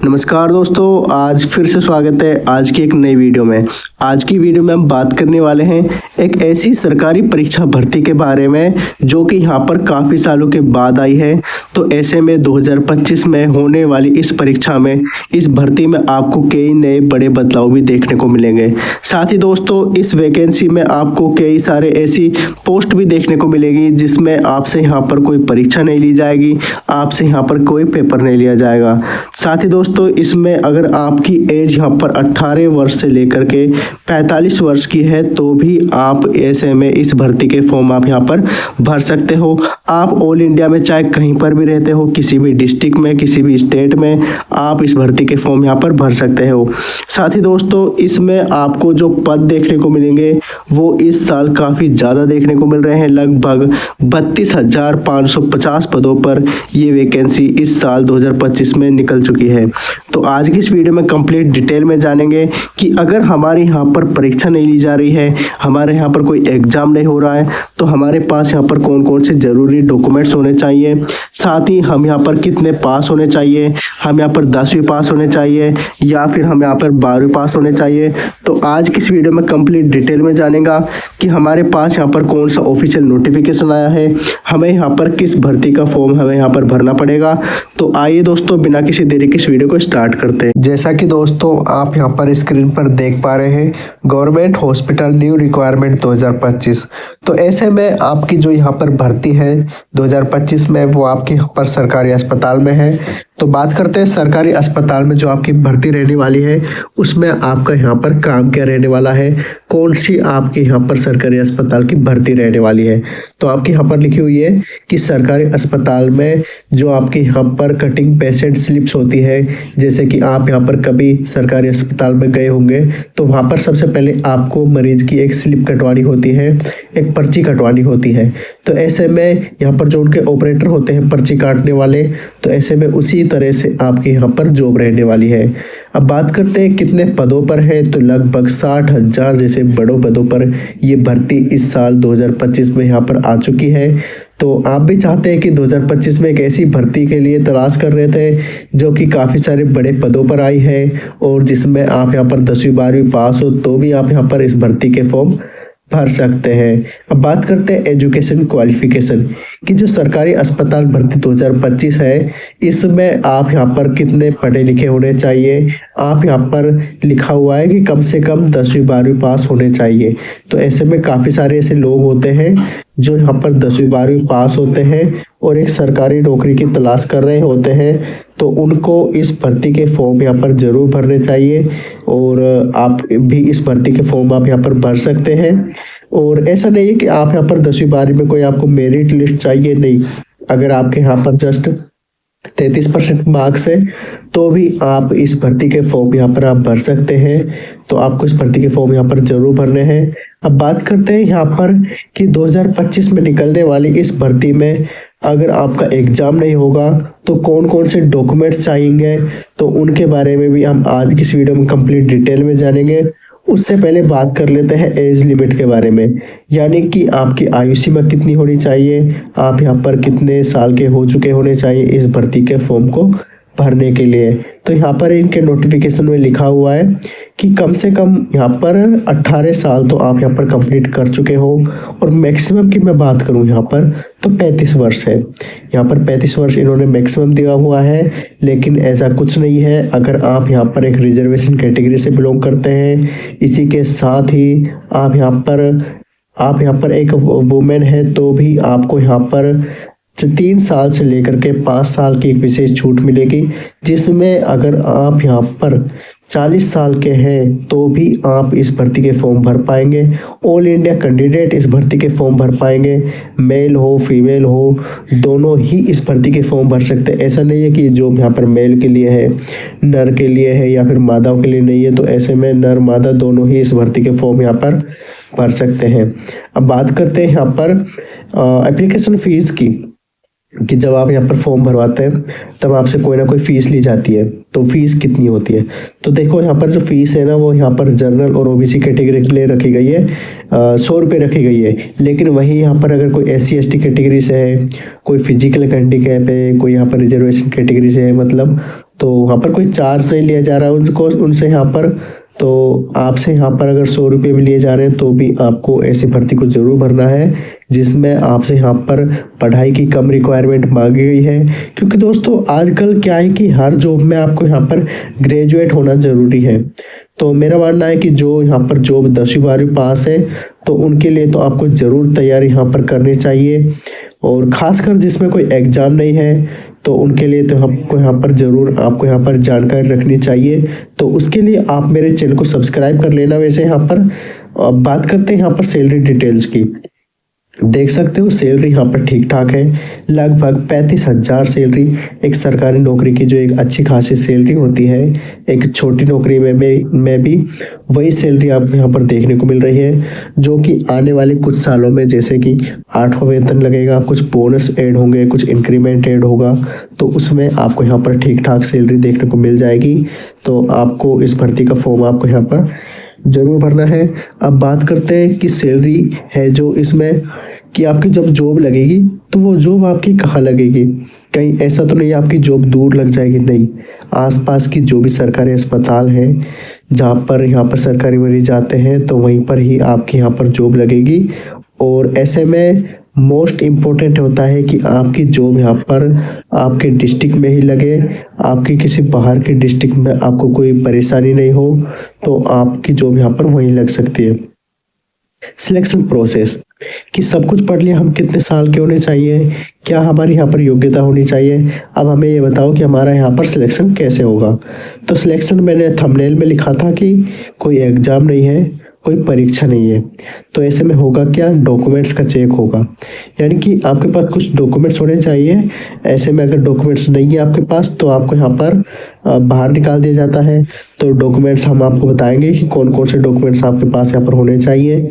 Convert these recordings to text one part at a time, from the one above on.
नमस्कार दोस्तों, आज फिर से स्वागत है आज की एक नई वीडियो में। आज की वीडियो में हम बात करने वाले हैं एक ऐसी सरकारी परीक्षा भर्ती के बारे में जो कि यहाँ पर काफ़ी सालों के बाद आई है। तो ऐसे में 2025 में होने वाली इस परीक्षा में, इस भर्ती में आपको कई नए बड़े बदलाव भी देखने को मिलेंगे। साथ ही दोस्तों, इस वैकेंसी में आपको कई सारे ऐसी पोस्ट भी देखने को मिलेगी जिसमें आपसे यहाँ पर कोई परीक्षा नहीं ली जाएगी, आपसे यहाँ पर कोई पेपर नहीं लिया जाएगा। साथ ही दोस्तों, इसमें अगर आपकी एज यहाँ पर 18 वर्ष से लेकर के 45 वर्ष की है तो भी आप ऐसे में इस भर्ती के फॉर्म आप यहाँ पर भर सकते हो। आप ऑल इंडिया में चाहे कहीं पर भी रहते हो, किसी भी डिस्ट्रिक्ट में, किसी भी स्टेट में, आप इस भर्ती के फॉर्म यहाँ पर भर सकते हो। साथ ही दोस्तों, इसमें आपको जो पद देखने को मिलेंगे वो इस साल काफ़ी ज़्यादा देखने को मिल रहे हैं। लगभग 32,550 पदों पर ये वैकेंसी इस साल 2025 में निकल चुकी है। तो आज की इस वीडियो में कंप्लीट डिटेल में जानेंगे कि अगर हमारे यहाँ पर परीक्षा नहीं ली जा रही है, हमारे यहाँ पर कोई एग्जाम नहीं हो रहा है, तो हमारे पास यहाँ पर कौन कौन से ज़रूरी डॉक्यूमेंट्स होने चाहिए। साथ ही हम यहाँ पर कितने पास होने चाहिए, हम यहाँ पर 10वीं पास होने चाहिए या फिर हम यहाँ पर 12वीं पास होने चाहिए। तो आज की इस वीडियो में कंप्लीट डिटेल में जानेगा कि हमारे पास यहाँ पर कौन सा ऑफिशियल नोटिफिकेशन आया है, हमें यहाँ पर किस भर्ती का फॉर्म हमें यहाँ पर भरना पड़ेगा। तो आइए दोस्तों, बिना किसी देरी के इस वीडियो को स्टार्ट करते हैं। जैसा कि दोस्तों आप यहाँ पर स्क्रीन पर देख पा रहे हैं, गवर्नमेंट हॉस्पिटल न्यू रिक्वायरमेंट 2025। तो ऐसे में आपकी जो यहाँ पर भर्ती है 2025 में, वो आपके यहाँ पर सरकारी अस्पताल में है। तो बात करते हैं सरकारी अस्पताल में जो आपकी भर्ती रहने वाली है, उसमें आपका यहाँ पर काम क्या रहने वाला है, कौन सी आपके यहाँ पर सरकारी अस्पताल की भर्ती रहने वाली है। तो आपके यहाँ पर लिखी हुई है कि सरकारी अस्पताल में जो आपके यहाँ पर कटिंग पेशेंट स्लिप्स होती है, जैसे कि आप यहाँ पर कभी सरकारी अस्पताल में गए होंगे तो वहाँ पर सबसे पहले आपको मरीज की एक स्लिप कटवानी होती है, एक पर्ची कटवानी होती है। तो ऐसे में यहाँ पर जो उनके ऑपरेटर होते हैं पर्ची काटने वाले, तो ऐसे में उसी तरह से आपके यहाँ पर जॉब रहने वाली है। अब बात करते हैं कितने पदों पर है, तो लगभग 60,000 जैसे बड़ों पदों पर ये भर्ती इस साल 2025 में यहाँ पर आ चुकी है। तो आप भी चाहते हैं कि 2025 में एक ऐसी भर्ती के लिए तलाश कर रहे थे जो कि काफ़ी सारे बड़े पदों पर आई है और जिसमें आप यहाँ पर 10वीं 12वीं पास हो तो भी आप यहाँ पर इस भर्ती के फॉर्म भर सकते हैं। अब बात करते हैं एजुकेशन क्वालिफिकेशन कि जो सरकारी अस्पताल भर्ती 2025 है, इसमें आप यहाँ पर कितने पढ़े लिखे होने चाहिए। आप यहाँ पर लिखा हुआ है कि कम से कम 10वीं 12वीं पास होने चाहिए। तो ऐसे में काफ़ी सारे ऐसे लोग होते हैं जो यहाँ पर 10वीं 12वीं पास होते हैं और एक सरकारी नौकरी की तलाश कर रहे होते हैं, तो उनको इस भर्ती के फॉर्म यहाँ पर ज़रूर भरने चाहिए और आप भी इस भर्ती के फॉर्म आप यहाँ पर भर सकते हैं। और ऐसा नहीं है कि आप यहाँ पर 10वीं 12वीं में कोई आपको मेरिट लिस्ट चाहिए, नहीं। अगर आपके यहाँ पर जस्ट 33% मार्क्स है तो भी आप इस भर्ती के फॉर्म यहाँ पर आप भर सकते हैं। तो आपको इस भर्ती के फॉर्म यहाँ पर जरूर भरने हैं। अब बात करते हैं यहाँ पर कि 2025 में निकलने वाली इस भर्ती में अगर आपका एग्जाम नहीं होगा तो कौन कौन से डॉक्यूमेंट्स चाहिए, तो उनके बारे में भी हम आज की इस वीडियो में कंप्लीट डिटेल में जानेंगे। उससे पहले बात कर लेते हैं एज लिमिट के बारे में, यानी कि आपकी आयु सीमा कितनी होनी चाहिए, आप यहाँ पर कितने साल के हो चुके होने चाहिए इस भर्ती के फॉर्म को भरने के लिए। तो यहाँ पर इनके नोटिफिकेशन में लिखा हुआ है कि कम से कम यहाँ पर 18 साल तो आप यहाँ पर कंप्लीट कर चुके हो और मैक्सिमम की मैं बात करूँ यहाँ पर तो 35 वर्ष है। यहाँ पर 35 वर्ष इन्होंने मैक्सिमम दिया हुआ है, लेकिन ऐसा कुछ नहीं है। अगर आप यहाँ पर एक रिजर्वेशन कैटेगरी से बिलोंग करते हैं, इसी के साथ ही आप यहाँ पर एक वुमेन है, तो भी आपको यहाँ पर 3 साल से लेकर के 5 साल की एक विशेष छूट मिलेगी, जिसमें अगर आप यहाँ पर 40 साल के हैं तो भी आप इस भर्ती के फॉर्म भर पाएंगे। ऑल इंडिया कैंडिडेट इस भर्ती के फॉर्म भर पाएंगे, मेल हो फीमेल हो, दोनों ही इस भर्ती के फॉर्म भर सकते हैं। ऐसा नहीं है कि जो यहाँ पर मेल के लिए है, नर के लिए है या फिर मादाओं के लिए नहीं है। तो ऐसे में नर मादा दोनों ही इस भर्ती के फॉर्म यहाँ पर भर सकते हैं। अब बात करते हैं यहाँ पर एप्लीकेशन फीस की कि जब आप यहाँ पर फॉर्म भरवाते हैं तब आपसे कोई ना कोई फीस ली जाती है। तो फीस कितनी होती है, तो देखो यहाँ पर जो फीस है ना, वो यहाँ पर जनरल और ओबीसी कैटेगरी के लिए रखी गई है, 100 रुपये रखी गई है। लेकिन वही यहाँ पर अगर कोई SC ST कैटेगरी से है, कोई फिजिकल हैंडीकैप है, कोई यहाँ पर रिजर्वेशन कैटेगरी से है, मतलब तो वहाँ पर कोई चार्ज नहीं लिया जा रहा है उनको उनसे यहाँ पर। तो आपसे यहाँ पर अगर 100 रुपये भी लिए जा रहे हैं तो भी आपको ऐसी भर्ती को जरूर भरना है, जिसमें आपसे यहाँ पर पढ़ाई की कम रिक्वायरमेंट मांगी गई है। क्योंकि दोस्तों आजकल क्या है कि हर जॉब में आपको यहाँ पर ग्रेजुएट होना जरूरी है। तो मेरा मानना है कि जो यहाँ पर जॉब 10वीं 12वीं पास है तो उनके लिए तो आपको ज़रूर तैयारी यहाँ पर करनी चाहिए, और ख़ासकर जिसमें कोई एग्ज़ाम नहीं है तो उनके लिए तो आपको यहाँ पर ज़रूर आपको यहाँ पर जानकारी रखनी चाहिए। तो उसके लिए आप मेरे चैनल को सब्सक्राइब कर लेना। वैसे यहाँ पर बात करते हैं यहाँ पर सैलरी डिटेल्स की। देख सकते हो सैलरी यहाँ पर ठीक ठाक है, लगभग 35,000 सैलरी एक सरकारी नौकरी की जो एक अच्छी खासी सैलरी होती है, एक छोटी नौकरी में भी वही सैलरी आपको यहाँ पर देखने को मिल रही है, जो कि आने वाले कुछ सालों में जैसे कि 8वां वेतन लगेगा, कुछ बोनस ऐड होंगे, कुछ इंक्रीमेंट ऐड होगा, तो उसमें आपको यहाँ पर ठीक ठाक सैलरी देखने को मिल जाएगी। तो आपको इस भर्ती का फॉर्म आपको यहाँ पर जरूर भरना है। अब बात करते हैं कि सैलरी है जो इसमें कि आपकी जब जॉब लगेगी तो वो जॉब आपकी कहाँ लगेगी। कहीं ऐसा तो नहीं आपकी जॉब दूर लग जाएगी, नहीं, आसपास की जो भी सरकारी अस्पताल है जहाँ पर यहाँ पर सरकारी मरीज जाते हैं तो वहीं पर ही आपकी यहाँ पर जॉब लगेगी। और ऐसे में मोस्ट इम्पोर्टेंट होता है कि आपकी जॉब यहाँ पर आपके डिस्ट्रिक्ट में ही लगे, आपकी किसी बाहर के डिस्ट्रिक्ट में आपको कोई परेशानी नहीं हो, तो आपकी जॉब यहाँ पर वहीं लग सकती है। सिलेक्शन प्रोसेस कि सब कुछ पढ़ लिया, हम कितने साल के होने चाहिए, क्या हमारी यहाँ पर योग्यता होनी चाहिए, अब हमें ये बताओ कि हमारा यहाँ पर सिलेक्शन कैसे होगा। तो सिलेक्शन मैंने थंबनेल में लिखा था कि कोई एग्ज़ाम नहीं है, कोई परीक्षा नहीं है। तो ऐसे में होगा क्या, डॉक्यूमेंट्स का चेक होगा, यानी कि आपके पास कुछ डॉक्यूमेंट्स होने चाहिए। ऐसे में अगर डॉक्यूमेंट्स नहीं है आपके पास तो आपको यहाँ पर बाहर निकाल दिया जाता है। तो डॉक्यूमेंट्स हम आपको बताएंगे कि कौन कौन से डॉक्यूमेंट्स आपके पास यहाँ पर होने चाहिए।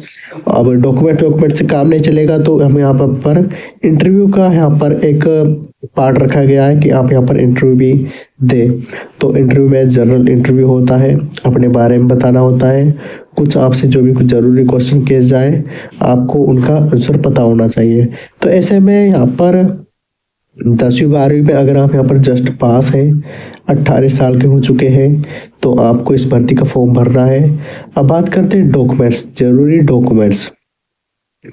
अब डॉक्यूमेंट से काम नहीं चलेगा तो हम यहाँ पर इंटरव्यू का यहाँ पर एक पार्ट रखा गया है कि आप यहाँ पर इंटरव्यू भी दे। तो इंटरव्यू में जनरल इंटरव्यू होता है, अपने बारे में बताना होता है, कुछ आपसे जो भी कुछ ज़रूरी क्वेश्चन केस जाए आपको उनका आंसर पता होना चाहिए। तो ऐसे में यहाँ पर 10वीं 12वीं में अगर आप यहाँ पर जस्ट पास हैं, 18 साल के हो चुके हैं, तो आपको इस भर्ती का फॉर्म भरना है। अब बात करते हैं डॉक्यूमेंट्स, ज़रूरी डॉक्यूमेंट्स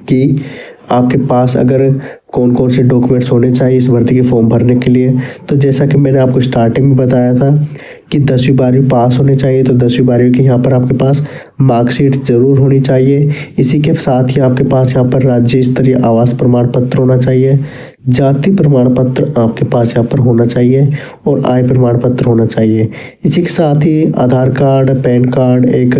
कि आपके पास अगर कौन कौन से डॉक्यूमेंट्स होने चाहिए इस भर्ती के फॉर्म भरने के लिए। तो जैसा कि मैंने आपको स्टार्टिंग में बताया था कि 10वीं 12वीं पास होने चाहिए, तो 10वीं 12वीं की यहाँ पर आपके पास मार्कशीट जरूर होनी चाहिए। इसी के साथ ही आपके पास यहाँ पर राज्य स्तरीय आवास प्रमाण पत्र होना चाहिए, जाति प्रमाण पत्र आपके पास यहाँ पर होना चाहिए, और आय प्रमाण पत्र होना चाहिए। इसी के साथ ही आधार कार्ड, पैन कार्ड, एक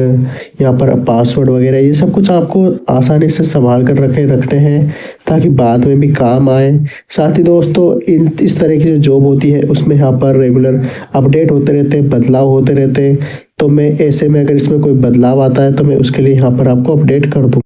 यहाँ पर पासवर्ड वगैरह, ये सब कुछ आपको आसानी से संभाल कर रखने हैं ताकि बाद में भी काम आए। साथ ही दोस्तों इस तरह की जो जॉब होती है उसमें यहाँ पर रेगुलर अपडेट होते रहते हैं, बदलाव होते रहते हैं। तो मैं ऐसे में अगर इसमें कोई बदलाव आता है तो मैं उसके लिए यहाँ पर आपको अपडेट कर दूँ।